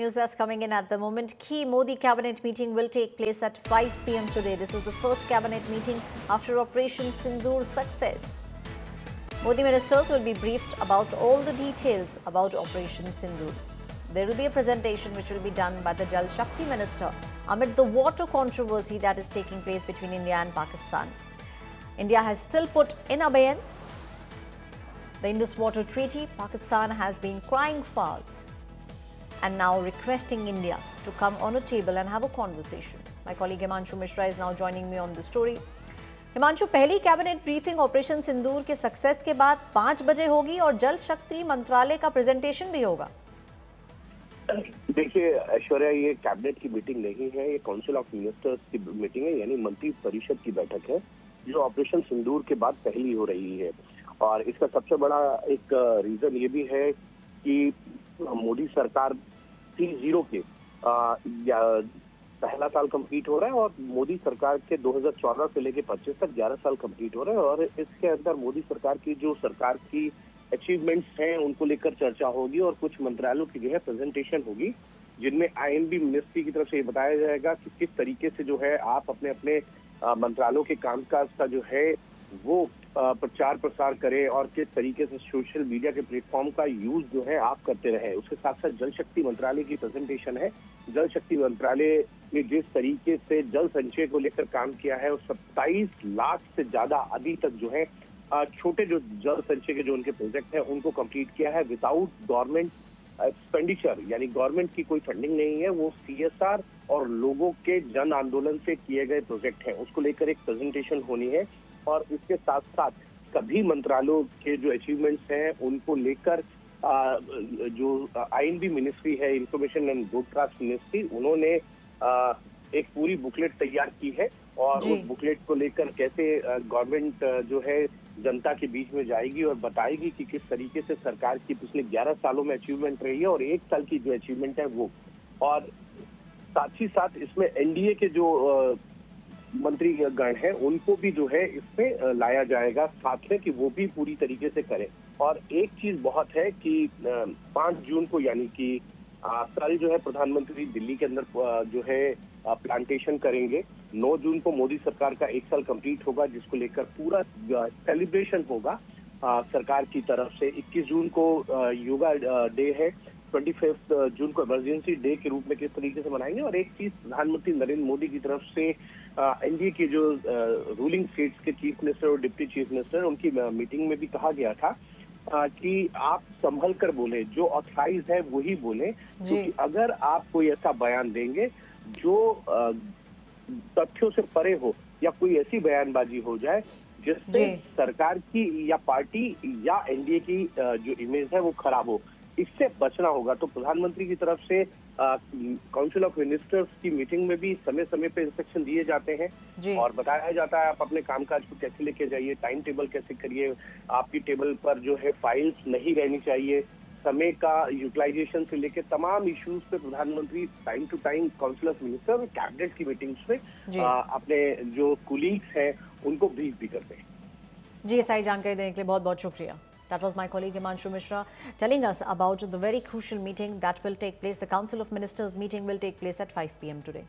News that's coming in at the moment. Key Modi cabinet meeting will take place at 5 p.m. today. This is the first cabinet meeting after Operation Sindoor success. Modi ministers will be briefed about all the details about Operation Sindoor. There will be a presentation which will be done by the Jal Shakti minister amid the water controversy that is taking place between India and Pakistan. India has still put in abeyance the Indus Water Treaty. Pakistan has been crying foul and now requesting India to come on a table and have a conversation. My colleague Himanshu Mishra is now joining me on the story. Himanshu, पहली cabinet briefing operation सिंदूर के success के बाद 5 बजे होगी और जल शक्ति मंत्रालय का प्रेजेंटेशन भी होगा। देखिए ऐश्वर्या, ये कैबिनेट की मीटिंग नहीं है, ये काउंसिल ऑफ मिनिस्टर्स की मीटिंग है, यानी मंत्री परिषद की बैठक है जो ऑपरेशन सिंदूर के बाद पहली हो रही है। और इसका सबसे बड़ा एक रीजन ये भी है कि मोदी सरकार 3-0 के पहला साल कंप्लीट हो रहा है और मोदी सरकार के 2014 से लेके 25 तक 11 साल कंप्लीट हो रहे हैं। और इसके अंदर मोदी सरकार की जो सरकार की अचीवमेंट्स हैं उनको लेकर चर्चा होगी और कुछ मंत्रालयों की जो है प्रेजेंटेशन होगी, जिनमें आईएनबी मिनिस्ट्री की तरफ से ये बताया जाएगा कि किस तरीके से जो है आप अपने अपने मंत्रालयों के कामकाज का जो है वो प्रचार प्रसार करें और किस तरीके से सोशल मीडिया के प्लेटफॉर्म का यूज जो है आप करते रहे। उसके साथ साथ जल शक्ति मंत्रालय की प्रेजेंटेशन है। जल शक्ति मंत्रालय ने जिस तरीके से जल संचय को लेकर काम किया है और 27 लाख से ज्यादा अभी तक जो है छोटे जो जल संचय के जो उनके प्रोजेक्ट है उनको कंप्लीट किया है विदाउट गवर्नमेंट एक्सपेंडिचर, यानी गवर्नमेंट की कोई फंडिंग नहीं है। वो सीएसआर और लोगों के जन आंदोलन से किए गए प्रोजेक्ट हैं, उसको लेकर एक प्रेजेंटेशन होनी है। और इसके साथ साथ सभी मंत्रालयों के जो अचीवमेंट्स हैं उनको लेकर जो आईएनबी मिनिस्ट्री है, इंफॉर्मेशन एंड ब्रॉडकास्ट मिनिस्ट्री, उन्होंने एक पूरी बुकलेट तैयार की है और उस बुकलेट को लेकर कैसे गवर्नमेंट जो है जनता के बीच में जाएगी और बताएगी कि किस तरीके से सरकार की पिछले 11 सालों में अचीवमेंट रही है और 1 साल की जो अचीवमेंट है वो। और साथ ही साथ इसमें एनडीए के जो मंत्री गण है उनको भी जो है इसमें लाया जाएगा साथ में कि वो भी पूरी तरीके से करें। और एक चीज बहुत है कि 5 जून को, यानी कि कल जो है प्रधानमंत्री दिल्ली के अंदर जो है प्लांटेशन करेंगे। 9 जून को मोदी सरकार का 1 साल कंप्लीट होगा, जिसको लेकर पूरा सेलिब्रेशन होगा सरकार की तरफ से। 21 जून को योगा डे है, 25 जून को इमरजेंसी डे के रूप में किस तरीके से मनाएंगे। और एक चीज प्रधानमंत्री नरेंद्र मोदी की तरफ से एनडीए के जो रूलिंग स्टेट्स के चीफ मिनिस्टर और डिप्टी चीफ मिनिस्टर, उनकी मीटिंग में भी कहा गया था कि आप संभल कर बोले, जो ऑथराइज है वही बोले, क्योंकि अगर आप कोई ऐसा बयान देंगे जो तथ्यों से परे हो या कोई ऐसी बयानबाजी हो जाए जिससे सरकार की या पार्टी या एनडीए की जो इमेज है वो खराब हो, इससे बचना होगा। तो प्रधानमंत्री की तरफ से काउंसिल ऑफ मिनिस्टर्स की मीटिंग में भी समय समय पे इंस्ट्रक्शन दिए जाते हैं और बताया जाता है आप अपने कामकाज को कैसे लेके जाइए, टाइम टेबल कैसे करिए, आपकी टेबल पर जो है फाइल्स नहीं रहनी चाहिए, समय का यूटिलाइजेशन से लेके तमाम इश्यूज पे प्रधानमंत्री time to time council of minister और कैबिनेट की मीटिंग्स में अपने जो कुलीग्स हैं उनको ब्रीफ भी करते हैं। जी, सारी जानकारी देने के लिए बहुत बहुत शुक्रिया। That was my colleague Himanshu Mishra telling us about the very crucial meeting that will take place. The Council of Ministers meeting will take place at 5 p.m. today.